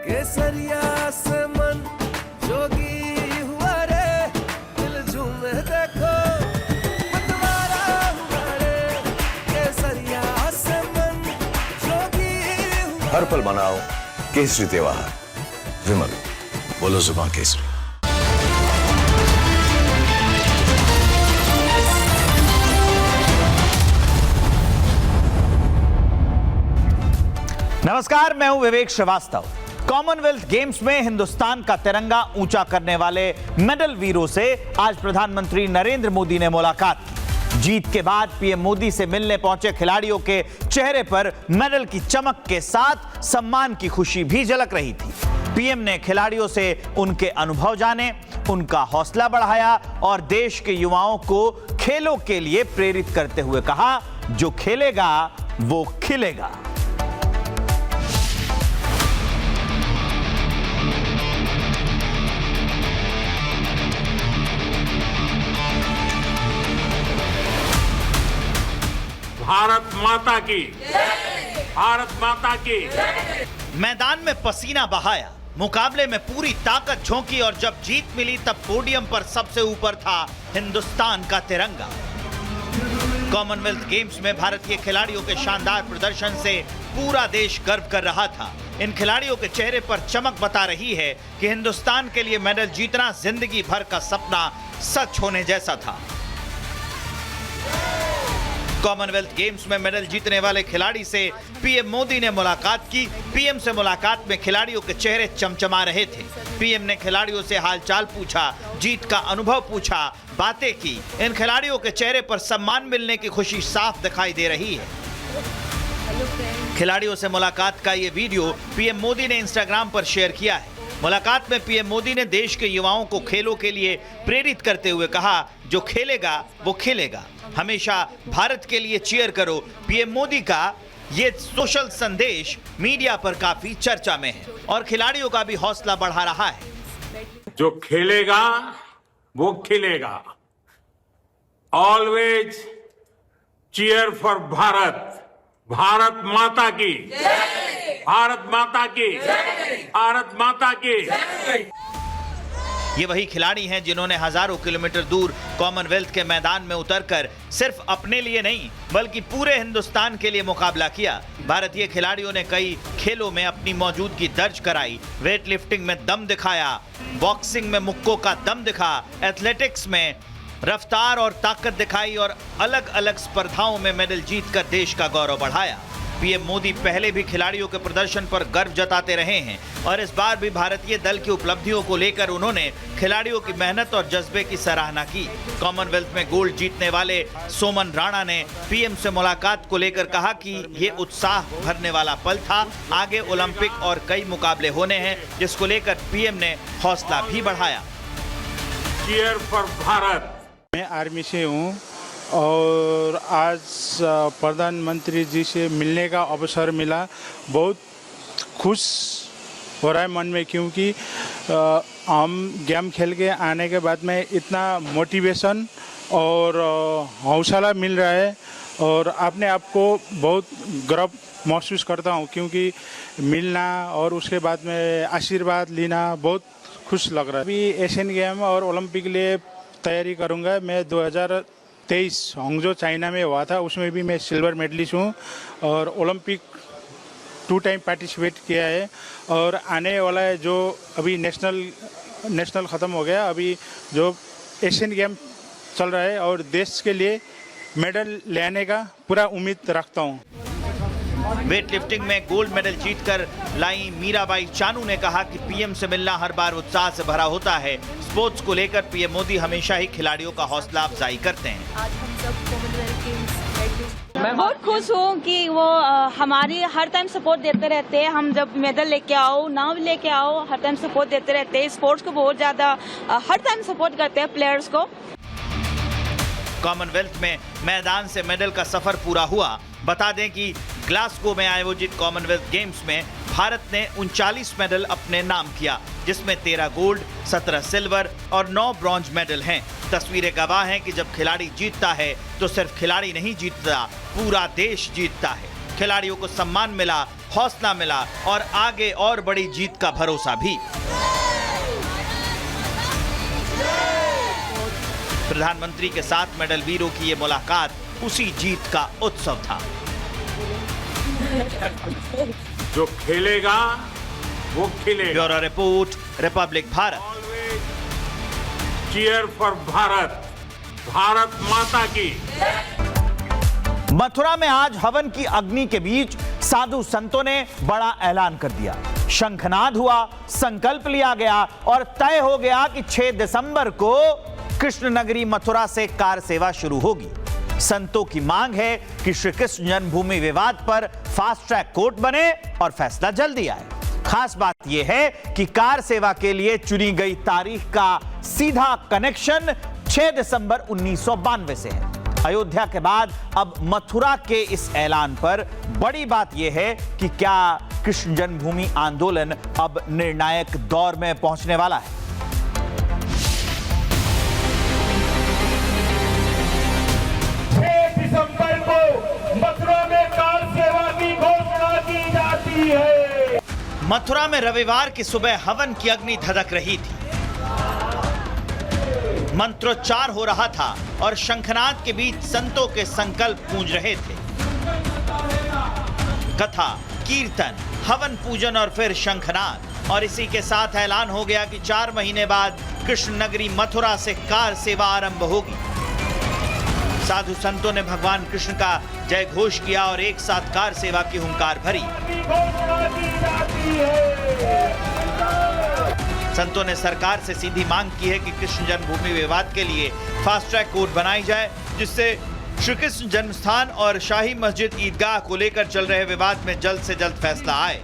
केसरिया से मन जोगी हुआ रे, दिल झूमे देखो मतवारा हुआ रे, केसरिया से मन जोगी हुआ। हर पल मनाओ केसरी त्योहार। विमल, बोलो जुबान केसरी। नमस्कार, मैं हूं विवेक श्रीवास्तव। कॉमनवेल्थ गेम्स में हिंदुस्तान का तिरंगा ऊंचा करने वाले मेडल वीरों से आज प्रधानमंत्री नरेंद्र मोदी ने मुलाकात की। जीत के बाद पीएम मोदी से मिलने पहुंचे खिलाड़ियों के चेहरे पर मेडल की चमक के साथ सम्मान की खुशी भी झलक रही थी। पीएम ने खिलाड़ियों से उनके अनुभव जाने, उनका हौसला बढ़ाया और देश के युवाओं को खेलों के लिए प्रेरित करते हुए कहा, जो खेलेगा वो खिलेगा। भारत माता की, भारत माता की। मैदान में पसीना बहाया, मुकाबले में पूरी ताकत झोंकी और जब जीत मिली तब पोडियम पर सबसे ऊपर था हिंदुस्तान का तिरंगा। कॉमनवेल्थ गेम्स में भारतीय खिलाड़ियों के शानदार प्रदर्शन से पूरा देश गर्व कर रहा था। इन खिलाड़ियों के चेहरे पर चमक बता रही है कि हिंदुस्तान के लिए मेडल जीतना जिंदगी भर का सपना सच होने जैसा था। कॉमनवेल्थ गेम्स में मेडल जीतने वाले खिलाड़ी से पीएम मोदी ने मुलाकात की। पीएम से मुलाकात में खिलाड़ियों के चेहरे चमचमा रहे थे। पीएम ने खिलाड़ियों से हालचाल पूछा, जीत का अनुभव पूछा, बातें की। इन खिलाड़ियों के चेहरे पर सम्मान मिलने की खुशी साफ दिखाई दे रही है। खिलाड़ियों से मुलाकात का ये वीडियो पीएम मोदी ने इंस्टाग्राम पर शेयर किया है। मुलाकात में पीएम मोदी ने देश के युवाओं को खेलों के लिए प्रेरित करते हुए कहा, जो खेलेगा वो खिलेगा, हमेशा भारत के लिए चीयर करो। पीएम मोदी का ये सोशल संदेश मीडिया पर काफी चर्चा में है और खिलाड़ियों का भी हौसला बढ़ा रहा है। जो खेलेगा वो खिलेगा। Always cheer for Bharat, Bharat Mata की, भारत माता की, भारत माता की। ये वही खिलाड़ी हैं जिन्होंने हजारों किलोमीटर दूर कॉमनवेल्थ के मैदान में उतरकर सिर्फ अपने लिए नहीं बल्कि पूरे हिंदुस्तान के लिए मुकाबला किया। भारतीय खिलाड़ियों ने कई खेलों में अपनी मौजूदगी दर्ज कराई। वेट लिफ्टिंग में दम दिखाया, बॉक्सिंग में मुक्कों का दम दिखा, एथलेटिक्स में रफ्तार और ताकत दिखाई और अलग अलग स्पर्धाओं में मेडल जीतकर देश का गौरव बढ़ाया। पीएम मोदी पहले भी खिलाड़ियों के प्रदर्शन पर गर्व जताते रहे हैं और इस बार भी भारतीय दल की उपलब्धियों को लेकर उन्होंने खिलाड़ियों की मेहनत और जज्बे की सराहना की। कॉमनवेल्थ में गोल्ड जीतने वाले सोमन राणा ने पीएम से मुलाकात को लेकर कहा कि ये उत्साह भरने वाला पल था। आगे ओलंपिक और कई मुकाबले होने हैं, जिसको लेकर पीएम ने हौसला भी बढ़ाया। Cheer for Bharat. मैं आर्मी से हूँ और आज प्रधानमंत्री जी से मिलने का अवसर मिला। बहुत खुश हो रहा है मन में, क्योंकि हम गेम खेल के आने के बाद में इतना मोटिवेशन और हौसला मिल रहा है और अपने आप को बहुत गर्व महसूस करता हूँ, क्योंकि मिलना और उसके बाद में आशीर्वाद लेना बहुत खुश लग रहा है। अभी एशियन गेम और ओलंपिक के लिए तैयारी करूँगा। मैं 2023 हांगझो चाइना में हुआ था, उसमें भी मैं सिल्वर मेडलिस्ट हूँ और ओलंपिक 2 टाइम पार्टिसिपेट किया है। और आने वाला है जो अभी नेशनल ख़त्म हो गया, अभी जो एशियन गेम चल रहा है और देश के लिए मेडल लेने का पूरा उम्मीद रखता हूँ। वेट लिफ्टिंग में गोल्ड मेडल जीतकर लाई मीराबाई चानू ने कहा कि पीएम से मिलना हर बार उत्साह से भरा होता है। स्पोर्ट्स को लेकर पीएम मोदी हमेशा ही खिलाड़ियों का हौसला अफजाई करते हैं। आज हम सब कॉमनवेल्थ गेम्स मैं बहुत खुश हूँ कि वो हमारी हर टाइम सपोर्ट देते रहते हैं। हम जब मेडल लेके आओ, नाम लेके आओ, हर टाइम सपोर्ट देते रहते हैं। स्पोर्ट्स को बहुत ज्यादा हर टाइम सपोर्ट करते हैं प्लेयर्स को। कॉमनवेल्थ में मैदान से मेडल का सफर पूरा हुआ। बता दें कि ग्लासगो में आयोजित कॉमनवेल्थ गेम्स में भारत ने 39 मेडल अपने नाम किया, जिसमें 13 गोल्ड, 17 सिल्वर और 9 ब्रॉन्ज मेडल हैं। तस्वीरें गवाह हैं कि जब खिलाड़ी जीतता है तो सिर्फ खिलाड़ी नहीं जीतता, पूरा देश जीतता है। खिलाड़ियों को सम्मान मिला, हौसला मिला और आगे और बड़ी जीत का भरोसा भी। प्रधानमंत्री के साथ मेडल वीरों की ये मुलाकात उसी जीत का उत्सव था। जो खेलेगा वो खिलेगा। Bureau report, Republic Bharat. Cheer for Bharat, Bharat Mata की। मथुरा में आज हवन की अग्नि के बीच साधु संतों ने बड़ा ऐलान कर दिया। शंखनाद हुआ, संकल्प लिया गया और तय हो गया कि 6 दिसंबर को कृष्ण नगरी मथुरा से कार सेवा शुरू होगी। संतों की मांग है कि श्री कृष्ण जन्मभूमि विवाद पर फास्ट ट्रैक कोर्ट बने और फैसला जल्दी आए। खास बात यह है कि कार सेवा के लिए चुनी गई तारीख का सीधा कनेक्शन 6 दिसंबर 1992 से है। अयोध्या के बाद अब मथुरा के इस ऐलान पर बड़ी बात यह है कि क्या कृष्ण जन्मभूमि आंदोलन अब निर्णायक दौर में पहुंचने वाला है। 6 दिसंबर को मथुरा में कार सेवा की घोषणा की जाती है। मथुरा में रविवार की सुबह हवन की अग्नि धधक रही थी, मंत्रोच्चार हो रहा था और शंखनाद के बीच संतों के संकल्प गूंज रहे थे। कथा, कीर्तन, हवन पूजन और फिर शंखनाद, और इसी के साथ ऐलान हो गया कि 4 महीने बाद कृष्ण नगरी मथुरा से कार सेवा आरंभ होगी। साधु संतों ने भगवान कृष्ण का जय घोष किया और एक साथ कार सेवा की हुंकार भरी। संतों ने सरकार से सीधी मांग की है कि कृष्ण जन्मभूमि विवाद के लिए फास्ट ट्रैक कोर्ट बनाई जाए, जिससे श्री कृष्ण जन्मस्थान और शाही मस्जिद ईदगाह को लेकर चल रहे विवाद में जल्द से जल्द फैसला आए।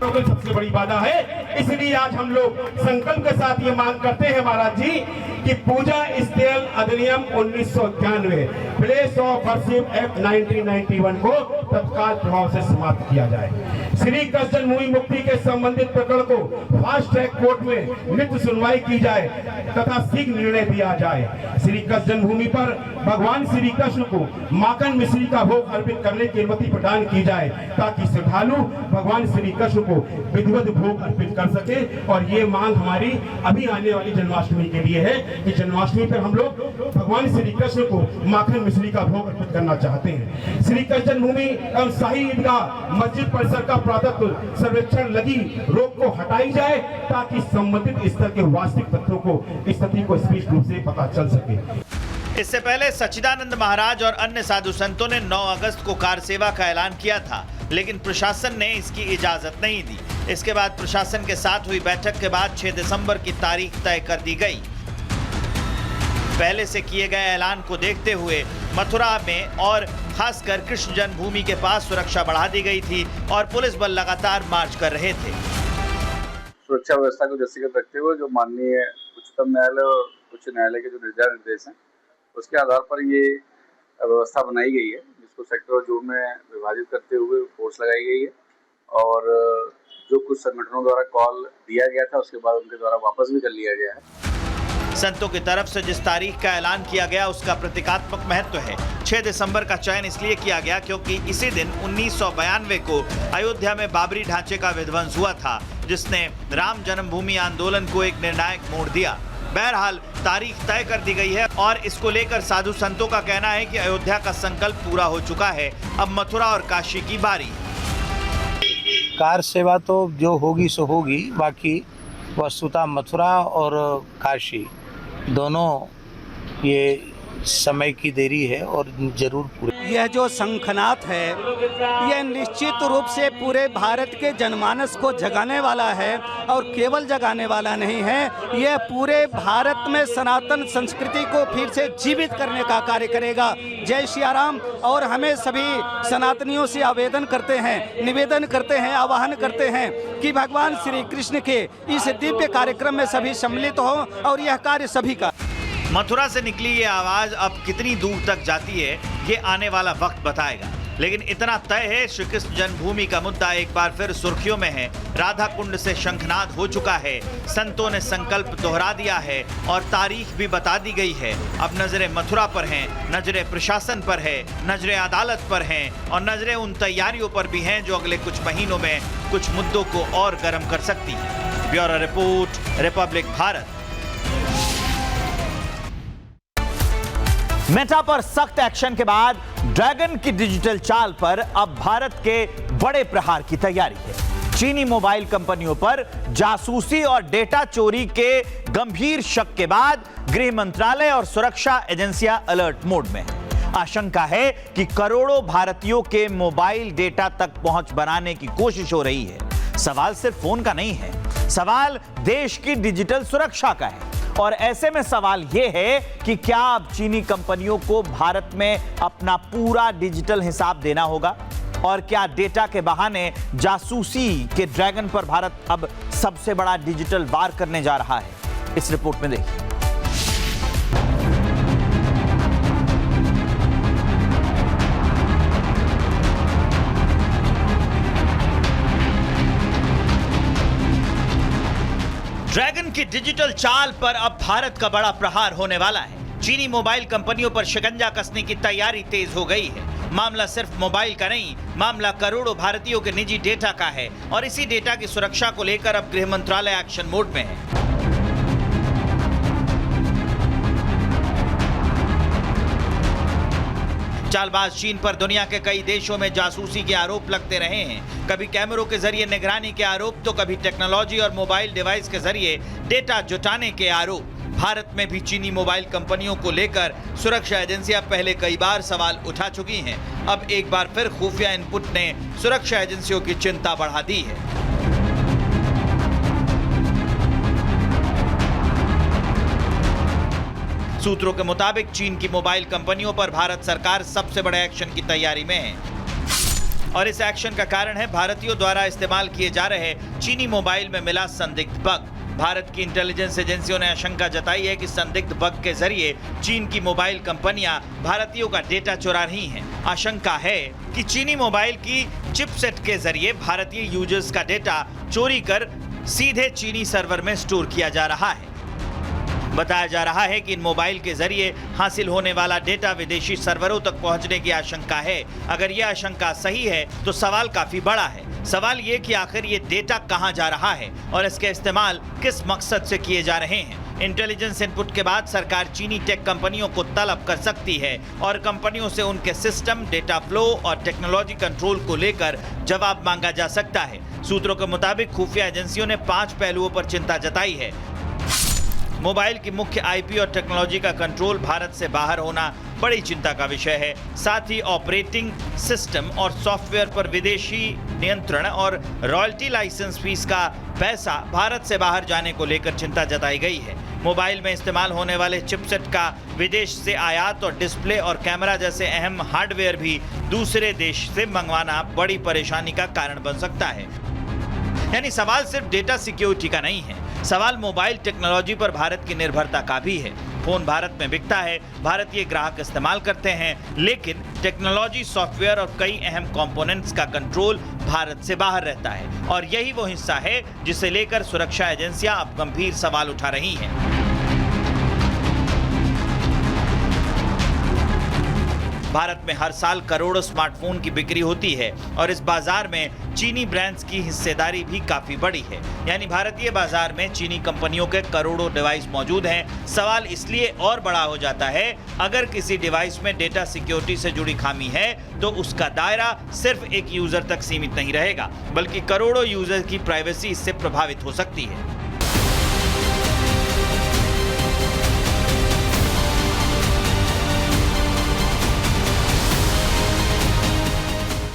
सबसे बड़ी बाधा है, इसलिए आज हम लोग संकल्प के साथ ये मांग करते हैं महाराज जी कि पूजा स्थल अधिनियम 1991 प्लेस ऑफ वर्शिप एक्ट 1991 को तत्काल प्रभाव से समाप्त किया जाए। श्री कृष्ण जन्मभूमि मुक्ति के संबंधित प्रकरण को फास्ट ट्रैक कोर्ट में नित्य सुनवाई की जाए तथा शीघ्र निर्णय दिया जाए। श्री कृष्ण जन्मभूमि पर भगवान श्री कृष्ण को माखन मिश्री का भोग अर्पित करने की अनुमति प्रदान की जाए ताकि श्रद्धालु भगवान श्री कृष्ण को विधिवत भोग अर्पित कर सके। और ये मांग हमारी अभी आने वाली जन्माष्टमी के लिए है कि जन्माष्टमी पर हम लोग भगवान श्री कृष्ण को माखन मिश्री का भोग अर्पित करना चाहते हैं। श्री कृष्ण जन्मभूमि एवं शाही ईदगाह मस्जिद परिसर का पुरातत्व सर्वेक्षण लगी रोक को हटाई जाए ताकि संबंधित स्तर के वास्तविक तथ्यों को स्थिति को स्पष्ट रूप से पता चल सके। इससे पहले सच्चिदानंद महाराज और अन्य साधु संतों ने 9 अगस्त को कार सेवा का ऐलान किया था, लेकिन प्रशासन ने इसकी इजाजत नहीं दी। इसके बाद प्रशासन के साथ हुई बैठक के बाद 6 दिसंबर की तारीख तय कर दी गई। पहले से किए गए ऐलान को देखते हुए मथुरा में और खासकर कृष्ण जन्मभूमि के पास सुरक्षा बढ़ा दी गई थी और पुलिस बल लगातार मार्च कर रहे थे। सुरक्षा व्यवस्था को दृष्टिगत रखते हुए जो माननीय उच्चतम न्यायालय और उच्च न्यायालय के जो निर्देश हैं उसके आधार पर ये व्यवस्था बनाई गई है, जिसको सेक्टर और जोन में विभाजित करते हुए फोर्स लगाई गई है। और जो कुछ संगठनों द्वारा कॉल दिया गया था उसके बाद उनके द्वारा वापस भी कर लिया गया है। संतों की तरफ से जिस तारीख का ऐलान किया गया उसका प्रतीकात्मक महत्व है। 6 दिसंबर का चयन इसलिए किया गया क्योंकि इसी दिन 1992 को अयोध्या में बाबरी ढांचे का विध्वंस हुआ था, जिसने राम जन्मभूमि आंदोलन को एक निर्णायक मोड़ दिया। बहरहाल तारीख तय कर दी गई है और इसको लेकर साधु संतों का कहना है कि अयोध्या का संकल्प पूरा हो चुका है, अब मथुरा और काशी की बारी। कार सेवा तो जो होगी सो होगी, बाकी वस्तुतः मथुरा और काशी दोनों ये समय की देरी है और जरूर पूरे। यह जो शंखनाद है यह निश्चित रूप से पूरे भारत के जनमानस को जगाने वाला है और केवल जगाने वाला नहीं है, यह पूरे भारत में सनातन संस्कृति को फिर से जीवित करने का कार्य करेगा। जय श्री राम। और हमें सभी सनातनियों से आवेदन करते हैं, निवेदन करते हैं, आह्वान करते हैं कि भगवान श्री कृष्ण के इस दिव्य कार्यक्रम में सभी सम्मिलित हों और यह कार्य सभी का। मथुरा से निकली ये आवाज अब कितनी दूर तक जाती है, ये आने वाला वक्त बताएगा। लेकिन इतना तय है, श्री कृष्ण जन्मभूमि का मुद्दा एक बार फिर सुर्खियों में है। राधा कुंड से शंखनाद हो चुका है, संतों ने संकल्प दोहरा दिया है और तारीख भी बता दी गई है। अब नजरें मथुरा पर हैं, नजरें प्रशासन पर है, नजरें अदालत पर हैं और नजरें उन तैयारियों पर भी हैं जो अगले कुछ महीनों में कुछ मुद्दों को और गर्म कर सकती है। Bureau report, Republic Bharat. Meta पर सख्त एक्शन के बाद ड्रैगन की डिजिटल चाल पर अब भारत के बड़े प्रहार की तैयारी है। चीनी मोबाइल कंपनियों पर जासूसी और डेटा चोरी के गंभीर शक के बाद गृह मंत्रालय और सुरक्षा एजेंसियां अलर्ट मोड में हैं। आशंका है कि करोड़ों भारतीयों के मोबाइल डेटा तक पहुंच बनाने की कोशिश हो रही है। सवाल सिर्फ फोन का नहीं है, सवाल देश की डिजिटल सुरक्षा का है। और ऐसे में सवाल यह है कि क्या अब चीनी कंपनियों को भारत में अपना पूरा डिजिटल हिसाब देना होगा? और क्या डेटा के बहाने जासूसी के ड्रैगन पर भारत अब सबसे बड़ा डिजिटल वार करने जा रहा है? इस रिपोर्ट में देखिए। ड्रैगन की डिजिटल चाल पर अब भारत का बड़ा प्रहार होने वाला है। चीनी मोबाइल कंपनियों पर शिकंजा कसने की तैयारी तेज हो गई है। मामला सिर्फ मोबाइल का नहीं, मामला करोड़ों भारतीयों के निजी डेटा का है और इसी डेटा की सुरक्षा को लेकर अब गृह मंत्रालय एक्शन मोड में है। चालबाज चीन पर दुनिया के कई देशों में जासूसी के आरोप लगते रहे हैं। कभी कैमरों के जरिए निगरानी के आरोप, तो कभी टेक्नोलॉजी और मोबाइल डिवाइस के जरिए डेटा जुटाने के आरोप। भारत में भी चीनी मोबाइल कंपनियों को लेकर सुरक्षा एजेंसियां पहले कई बार सवाल उठा चुकी हैं। अब एक बार फिर खुफिया इनपुट ने सुरक्षा एजेंसियों की चिंता बढ़ा दी है। सूत्रों के मुताबिक चीन की मोबाइल कंपनियों पर भारत सरकार सबसे बड़े एक्शन की तैयारी में है और इस एक्शन का कारण है भारतीयों द्वारा इस्तेमाल किए जा रहे चीनी मोबाइल में मिला संदिग्ध बग। भारत की इंटेलिजेंस एजेंसियों ने आशंका जताई है कि संदिग्ध बग के जरिए चीन की मोबाइल कंपनियां भारतीयों का डेटा चुरा रही हैं। आशंका है कि चीनी मोबाइल की चिपसेट के जरिए भारतीय यूजर्स का डेटा चोरी कर सीधे चीनी सर्वर में स्टोर किया जा रहा है। बताया जा रहा है कि इन मोबाइल के जरिए हासिल होने वाला डेटा विदेशी सर्वरों तक पहुंचने की आशंका है। अगर यह आशंका सही है तो सवाल काफी बड़ा है। सवाल ये कि आखिर ये डेटा कहां जा रहा है और इसके इस्तेमाल किस मकसद से किए जा रहे हैं। इंटेलिजेंस इनपुट के बाद सरकार चीनी टेक कंपनियों को तलब कर सकती है और कंपनियों से उनके सिस्टम, डेटा फ्लो और टेक्नोलॉजी कंट्रोल को लेकर जवाब मांगा जा सकता है। सूत्रों के मुताबिक खुफिया एजेंसियों ने 5 पहलुओं पर चिंता जताई है। मोबाइल की मुख्य आईपी और टेक्नोलॉजी का कंट्रोल भारत से बाहर होना बड़ी चिंता का विषय है। साथ ही ऑपरेटिंग सिस्टम और सॉफ्टवेयर पर विदेशी नियंत्रण और रॉयल्टी लाइसेंस फीस का पैसा भारत से बाहर जाने को लेकर चिंता जताई गई है। मोबाइल में इस्तेमाल होने वाले चिपसेट का विदेश से आयात और डिस्प्ले और कैमरा जैसे अहम हार्डवेयर भी दूसरे देश से मंगवाना बड़ी परेशानी का कारण बन सकता है। यानी सवाल सिर्फ डेटा सिक्योरिटी का नहीं है, सवाल मोबाइल टेक्नोलॉजी पर भारत की निर्भरता का भी है। फोन भारत में बिकता है, भारतीय ग्राहक इस्तेमाल करते हैं, लेकिन टेक्नोलॉजी, सॉफ्टवेयर और कई अहम कंपोनेंट्स का कंट्रोल भारत से बाहर रहता है और यही वो हिस्सा है जिसे लेकर सुरक्षा एजेंसियां अब गंभीर सवाल उठा रही हैं। भारत में हर साल करोड़ों स्मार्टफोन की बिक्री होती है और इस बाजार में चीनी ब्रांड्स की हिस्सेदारी भी काफी बड़ी है। यानी भारतीय बाजार में चीनी कंपनियों के करोड़ों डिवाइस मौजूद हैं। सवाल इसलिए और बड़ा हो जाता है, अगर किसी डिवाइस में डेटा सिक्योरिटी से जुड़ी खामी है तो उसका दायरा सिर्फ एक यूजर तक सीमित नहीं रहेगा, बल्कि करोड़ों यूजर की प्राइवेसी इससे प्रभावित हो सकती है।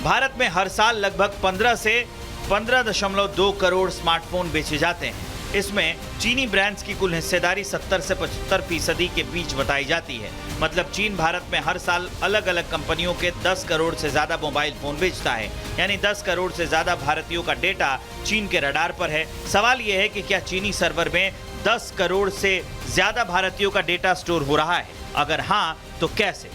भारत में हर साल लगभग 15 से 15.2 करोड़ स्मार्टफोन बेचे जाते हैं। इसमें चीनी ब्रांड्स की कुल हिस्सेदारी 70 से 75% के बीच बताई जाती है। मतलब चीन भारत में हर साल अलग अलग कंपनियों के 10 करोड़ से ज्यादा मोबाइल फोन बेचता है। यानी 10 करोड़ से ज्यादा भारतीयों का डेटा चीन के रडार पर है। सवाल यह है कि क्या चीनी सर्वर में 10 करोड़ से ज्यादा भारतीयों का डेटा स्टोर हो रहा है? अगर हाँ, तो कैसे?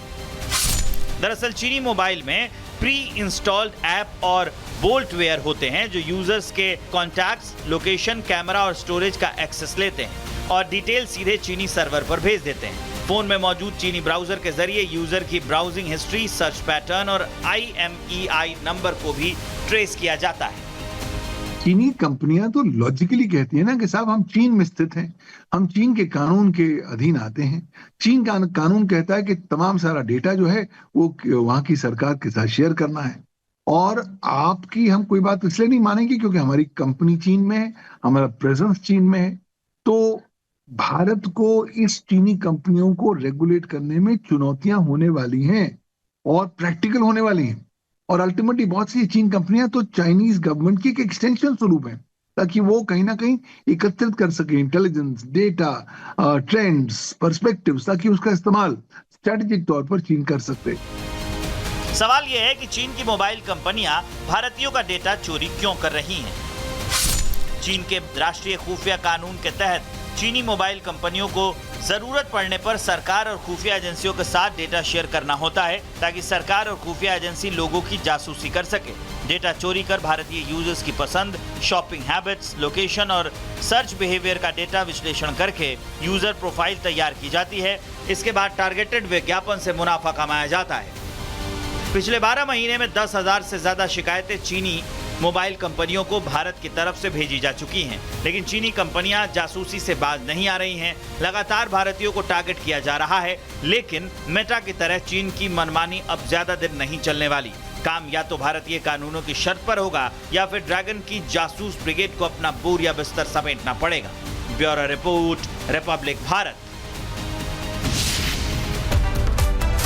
दरअसल चीनी मोबाइल में प्री इंस्टॉल्ड ऐप और बोल्टवेयर होते हैं जो यूजर्स के कॉन्टैक्ट्स, लोकेशन, कैमरा और स्टोरेज का एक्सेस लेते हैं और डिटेल सीधे चीनी सर्वर पर भेज देते हैं। फोन में मौजूद चीनी ब्राउजर के जरिए यूजर की ब्राउजिंग हिस्ट्री, सर्च पैटर्न और IMEI नंबर को भी ट्रेस किया जाता है। चीनी कंपनियां तो लॉजिकली कहती है ना कि साहब हम चीन में स्थित हैं, हम चीन के कानून के अधीन आते हैं। चीन का कानून कहता है कि तमाम सारा डेटा जो है वो वहां की सरकार के साथ शेयर करना है, और आपकी हम कोई बात इसलिए नहीं मानेंगे क्योंकि हमारी कंपनी चीन में है, हमारा प्रेजेंस चीन में है। तो भारत को इस चीनी कंपनियों को रेगुलेट करने में चुनौतियां होने वाली हैं और प्रैक्टिकल होने वाली हैं, और अल्टीमेटली बहुत सी चीन कंपनियां तो चाइनीज गवर्नमेंट की एक एक्सटेंशन स्वरूप है, ताकि वो कहीं ना कहीं एकत्रित कर सके इंटेलिजेंस, डेटा, ट्रेंड्स, पर्सपेक्टिव्स, ताकि उसका इस्तेमाल स्ट्रेटेजिक तौर पर चीन कर सकते। सवाल यह है कि चीन की मोबाइल कंपनियां भारतीयों का डेटा चोरी क्यों कर रही हैं? चीन के राष्ट्रीय खुफिया कानून के तहत चीनी मोबाइल कंपनियों को जरूरत पड़ने पर सरकार और खुफिया एजेंसियों के साथ डेटा शेयर करना होता है ताकि सरकार और खुफिया एजेंसी लोगों की जासूसी कर सके। डेटा चोरी कर भारतीय यूजर्स की पसंद, शॉपिंग हैबिट्स, लोकेशन और सर्च बिहेवियर का डेटा विश्लेषण करके यूजर प्रोफाइल तैयार की जाती है। इसके बाद टारगेटेड विज्ञापन से मुनाफा कमाया जाता है। पिछले 12 महीने में 10,000 से ज्यादा शिकायतें चीनी मोबाइल कंपनियों को भारत की तरफ से भेजी जा चुकी हैं, लेकिन चीनी कंपनियां जासूसी से बाज नहीं आ रही हैं। लगातार भारतीयों को टारगेट किया जा रहा है, लेकिन मेटा की तरह चीन की मनमानी अब ज्यादा दिन नहीं चलने वाली। काम या तो भारतीय कानूनों की शर्त पर होगा या फिर ड्रैगन की जासूस ब्रिगेड को अपना बोरिया बिस्तर समेटना पड़ेगा। Bureau report, Republic Bharat.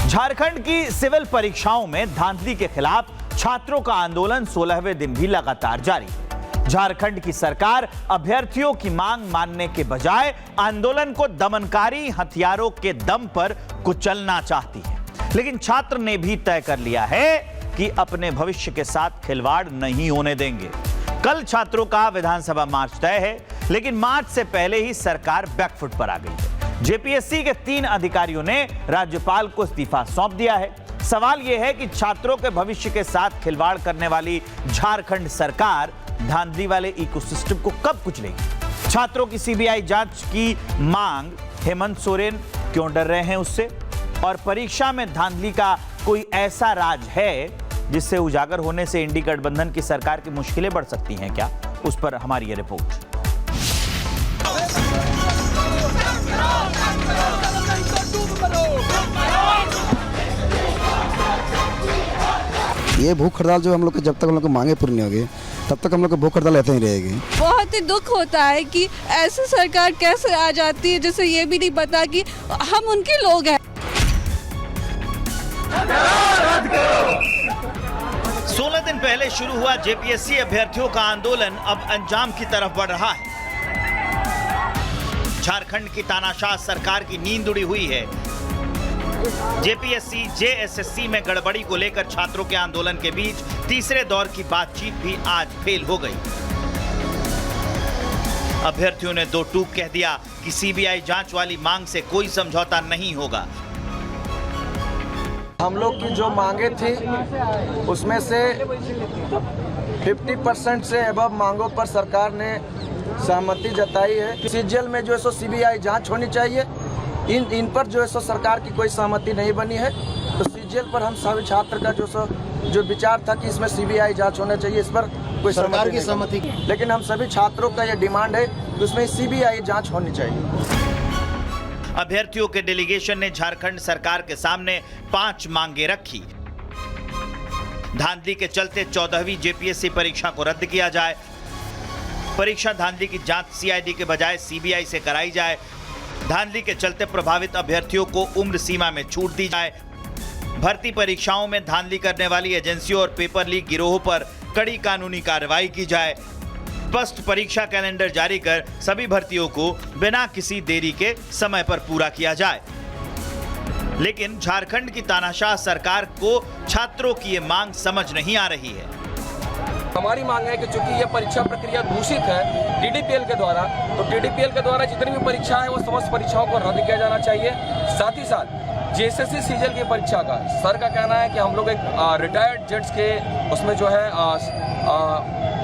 Jharkhand की सिविल परीक्षाओं में धांधली के खिलाफ छात्रों का आंदोलन 16वें दिन भी लगातार जारी है। झारखंड की सरकार अभ्यर्थियों की मांग मानने के बजाय आंदोलन को दमनकारी हथियारों के दम पर कुचलना चाहती है, लेकिन छात्र ने भी तय कर लिया है कि अपने भविष्य के साथ खिलवाड़ नहीं होने देंगे। कल छात्रों का विधानसभा मार्च तय है, लेकिन मार्च से पहले ही सरकार बैकफुट पर आ गई है। जेपीएससी के 3 अधिकारियों ने राज्यपाल को इस्तीफा सौंप दिया है। सवाल यह है कि छात्रों के भविष्य के साथ खिलवाड़ करने वाली झारखंड सरकार धांधली वाले इकोसिस्टम को कब कुचलेगी? छात्रों की सीबीआई जांच की मांग हेमंत सोरेन क्यों डर रहे हैं उससे? और परीक्षा में धांधली का कोई ऐसा राज है जिससे उजागर होने से इंडी गठबंधन की सरकार की मुश्किलें बढ़ सकती हैं क्या? उस पर हमारी ये रिपोर्ट। ये भूख हड़ताल जो हम लोग के जब तक हम लोग की मांगे पूरी नहीं होगी तब तक हम लोग की भूख हड़ताल रहते ही रहेगी। बहुत ही दुख होता है कि ऐसी सरकार कैसे आ जाती है जिसे ये भी नहीं पता कि हम उनके लोग हैं। 16 दिन पहले शुरू हुआ जेपीएससी अभ्यर्थियों का आंदोलन अब अंजाम की तरफ बढ़ रहा है। झारखंड की तानाशाह सरकार की नींद उड़ी हुई है। जेपीएससी जेएसएससी में गड़बड़ी को लेकर छात्रों के आंदोलन के बीच तीसरे दौर की बातचीत भी आज फेल हो गई। अभ्यर्थियों ने दो टूक कह दिया कि सीबीआई जांच वाली मांग से कोई समझौता नहीं होगा। हम लोग की जो मांगे थी उसमें से 50% से अबव मांगों पर सरकार ने सहमति जताई है। सीजीएल में जो है सो सीबीआई जांच होनी चाहिए। इन पर जो है सो सरकार की कोई सहमति नहीं बनी है, तो सीजीएल पर हम सभी छात्र का जो विचार था कि इसमें सीबीआई जांच होना चाहिए, इस पर कोई सरकार की सहमति, लेकिन हम सभी छात्रों का यह डिमांड है कि उसमें सीबीआई जांच होनी चाहिए। अभ्यर्थियों के डेलीगेशन ने झारखंड सरकार के सामने 5 मांगे रखी। धांधली के चलते 14वीं जेपीएससी परीक्षा को रद्द किया जाए, परीक्षा धांधली की जांच सीआईडी के बजाय सीबीआई से कराई जाए, धांधली के चलते प्रभावित अभ्यर्थियों को उम्र सीमा में छूट दी जाए, भर्ती परीक्षाओं में धांधली करने वाली एजेंसियों और पेपर लीक गिरोह पर कड़ी कानूनी कार्रवाई की जाए, स्पष्ट परीक्षा कैलेंडर जारी कर सभी भर्तियों को बिना किसी देरी के समय पर पूरा किया जाए। लेकिन झारखंड की तानाशाह सरकार को छात्रों की ये मांग समझ नहीं आ रही है। हमारी मांग है कि चूंकि ये परीक्षा प्रक्रिया दूषित है DDPL के द्वारा, तो DDPL के द्वारा जितनी भी परीक्षा है वो समस्त परीक्षाओं को रद्द किया जाना चाहिए। साथ ही साथ JSSC CGL की परीक्षा का सर का कहना है कि हम लोग एक रिटायर्ड जज के उसमें जो है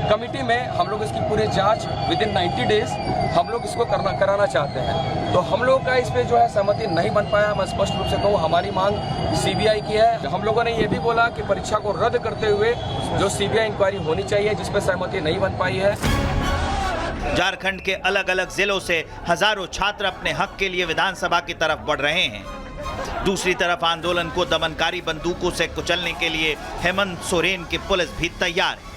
कमिटी में हम लोग इसकी पूरी जांच विदिन 90 डेज हम लोग इसको कराना चाहते हैं। तो हम लोग का इस पे जो है सहमति नहीं बन पाया। मैं स्पष्ट रूप से कहूँ, हमारी मांग CBI की है। हम लोगों ने ये भी बोला कि परीक्षा को रद्द करते हुए जो CBI इंक्वायरी होनी चाहिए, जिस पे सहमति नहीं बन पाई है। झारखंड के अलग अलग जिलों से हजारों छात्र अपने हक के लिए विधानसभा की तरफ बढ़ रहे हैं। दूसरी तरफ आंदोलन को दमनकारी बंदूकों से कुचलने के लिए हेमंत सोरेन की पुलिस भी तैयार है।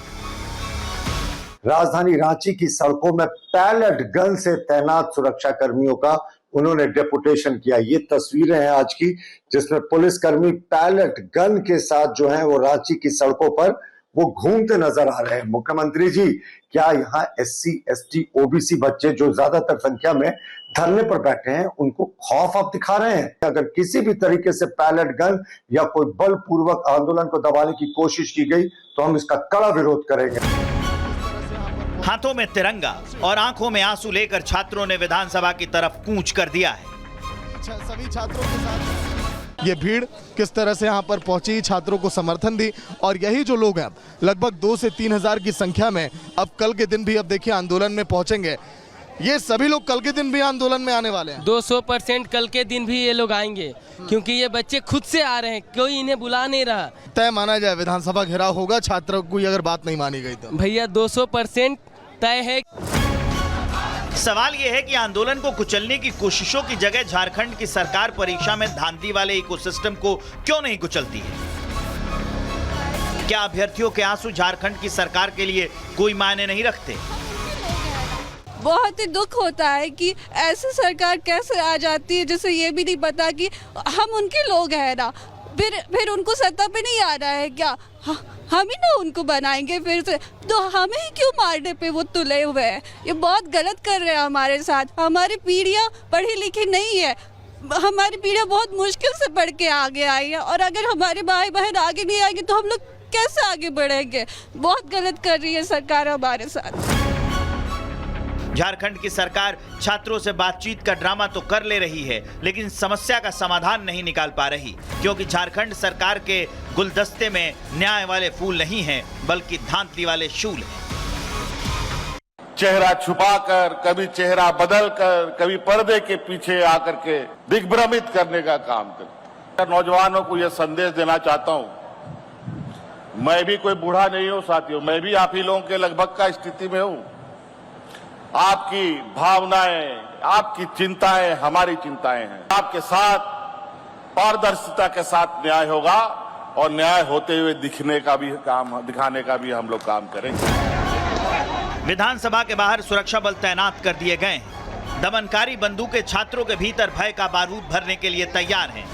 राजधानी रांची की सड़कों में पैलेट गन से तैनात सुरक्षा कर्मियों का उन्होंने डेपुटेशन किया। ये तस्वीरें हैं आज की, जिसमें पुलिसकर्मी पैलेट गन के साथ जो है वो रांची की सड़कों पर वो घूमते नजर आ रहे हैं। मुख्यमंत्री जी, क्या यहाँ SC ST OBC बच्चे जो ज्यादातर संख्या में धरने पर बैठे हैं, उनको खौफ आप दिखा रहे हैं? अगर किसी भी तरीके से पैलेट गन या कोई बलपूर्वक आंदोलन को दबाने की कोशिश की गई तो हम इसका कड़ा विरोध करेंगे। हाथों में तिरंगा और आंखों में आंसू लेकर छात्रों ने विधानसभा की तरफ कूच कर दिया है। सभी छात्रों के साथ ये भीड़ किस तरह से यहाँ पर पहुंची, छात्रों को समर्थन दी, और यही जो लोग हैं लगभग 2 से 3 हज़ार की संख्या में अब कल के दिन भी अब देखिए आंदोलन में पहुंचेंगे। ये सभी लोग कल के दिन भी आंदोलन में आने वाले हैं। 200% कल के दिन भी ये लोग आएंगे, क्योंकि ये बच्चे खुद से आ रहे हैं, कोई इन्हें बुला नहीं रहा। तय माना जाए विधानसभा घेराव होगा छात्रों की अगर बात नहीं मानी गई तो। भैया 200% तय है। सवाल यह है कि आंदोलन को कुचलने की कोशिशों की जगह झारखंड की सरकार परीक्षा में धांधली वाले इकोसिस्टम को क्यों नहीं कुचलती है? क्या अभ्यर्थियों के आंसू झारखंड की सरकार के लिए कोई मायने नहीं रखते? बहुत ही दुख होता है कि ऐसी सरकार कैसे आ जाती है जिसे ये भी नहीं पता कि हम उनके लोग हैं ना, फिर उनको सत्ता पे नहीं आ रहा है क्या? हम ही ना उनको बनाएंगे फिर से, तो हमें ही क्यों मारने पे वो तुले हुए हैं? ये बहुत गलत कर रहे हैं हमारे साथ। हमारी पीढ़ियाँ पढ़ी लिखी नहीं है, हमारी पीढ़ियाँ बहुत मुश्किल से पढ़ के आगे आई है, और अगर हमारे भाई बहन आगे नहीं आएंगे तो हम लोग कैसे आगे बढ़ेंगे? बहुत गलत कर रही है सरकार हमारे साथ। झारखंड की सरकार छात्रों से बातचीत का ड्रामा तो कर ले रही है, लेकिन समस्या का समाधान नहीं निकाल पा रही, क्योंकि झारखंड सरकार के गुलदस्ते में न्याय वाले फूल नहीं हैं, बल्कि धांधली वाले शूल हैं। चेहरा छुपाकर, कभी चेहरा बदलकर, कभी पर्दे के पीछे आकर के दिग्भ्रमित करने का काम करते। नौजवानों को यह संदेश देना चाहता हूं, मैं भी कोई बूढ़ा नहीं हूं साथियों, मैं भी आप ही लोगों के लगभग का स्थिति में हूं। आपकी भावनाएं, आपकी चिंताएं हमारी चिंताएं हैं। आपके साथ पारदर्शिता के साथ न्याय होगा, और न्याय होते हुए दिखाने का भी हम लोग काम करेंगे। विधानसभा के बाहर सुरक्षा बल तैनात कर दिए गए हैं। दमनकारी बंदूकें छात्रों के भीतर भय का बारूद भरने के लिए तैयार हैं।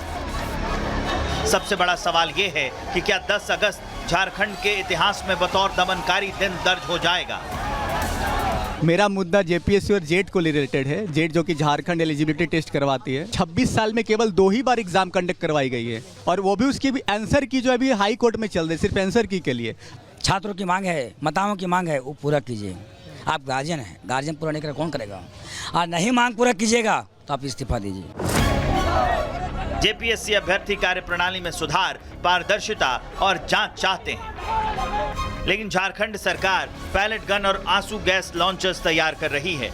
सबसे बड़ा सवाल यह है कि क्या 10 अगस्त झारखंड के इतिहास में बतौर दमनकारी दिन दर्ज हो जाएगा? मेरा मुद्दा JPSC और जेट को रिलेटेड है। जेट जो कि झारखंड एलिजिबिलिटी टेस्ट करवाती है, 26 साल में केवल 2 ही बार एग्जाम कंडक्ट करवाई गई है, और वो भी उसकी भी आंसर की जो अभी हाई कोर्ट में चल रही है, सिर्फ आंसर की के लिए। छात्रों की मांग है, माताओं की मांग है, वो पूरा कीजिए। आप गार्जियन हैं, गार्जियन पूरा नहीं करे कौन करेगा? और नहीं मांग पूरा कीजिएगा तो आप इस्तीफा दीजिए। JPSC अभ्यर्थी कार्यप्रणाली में सुधार, पारदर्शिता और जांच चाहते हैं, लेकिन झारखंड सरकार पैलेट गन और आंसू गैस लॉन्चर्स तैयार कर रही है।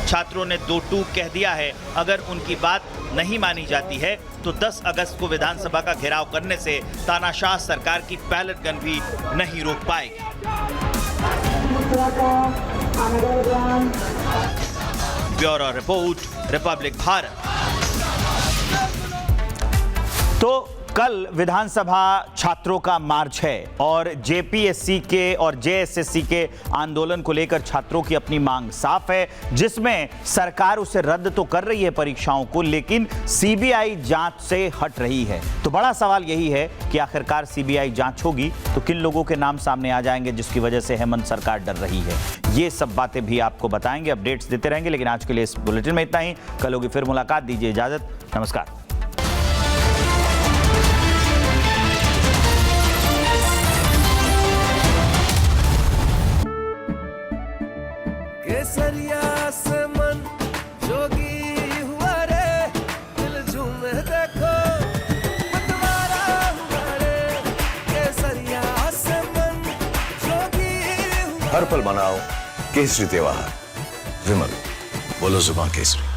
छात्रों ने 2 टूक कह दिया है, अगर उनकी बात नहीं मानी जाती है तो 10 अगस्त को विधानसभा का घेराव करने से तानाशाह सरकार की पैलेट गन भी नहीं रोक पाएगी। Bureau report, Republic Bharat. तो कल विधानसभा छात्रों का मार्च है और JPSC के और JSSC के आंदोलन को लेकर छात्रों की अपनी मांग साफ है, जिसमें सरकार उसे रद्द तो कर रही है परीक्षाओं को, लेकिन CBI जांच से हट रही है। तो बड़ा सवाल यही है कि आखिरकार CBI जांच होगी तो किन लोगों के नाम सामने आ जाएंगे जिसकी वजह से हेमंत सरकार डर रही है। ये सब बातें भी आपको बताएंगे, अपडेट्स देते रहेंगे, लेकिन आज के लिए इस बुलेटिन में इतना ही। कल होगी फिर मुलाकात, दीजिए इजाजत, नमस्कार। हर पल मनाओ केसरी त्योहार। विमल, बोलो जुबान केसरी।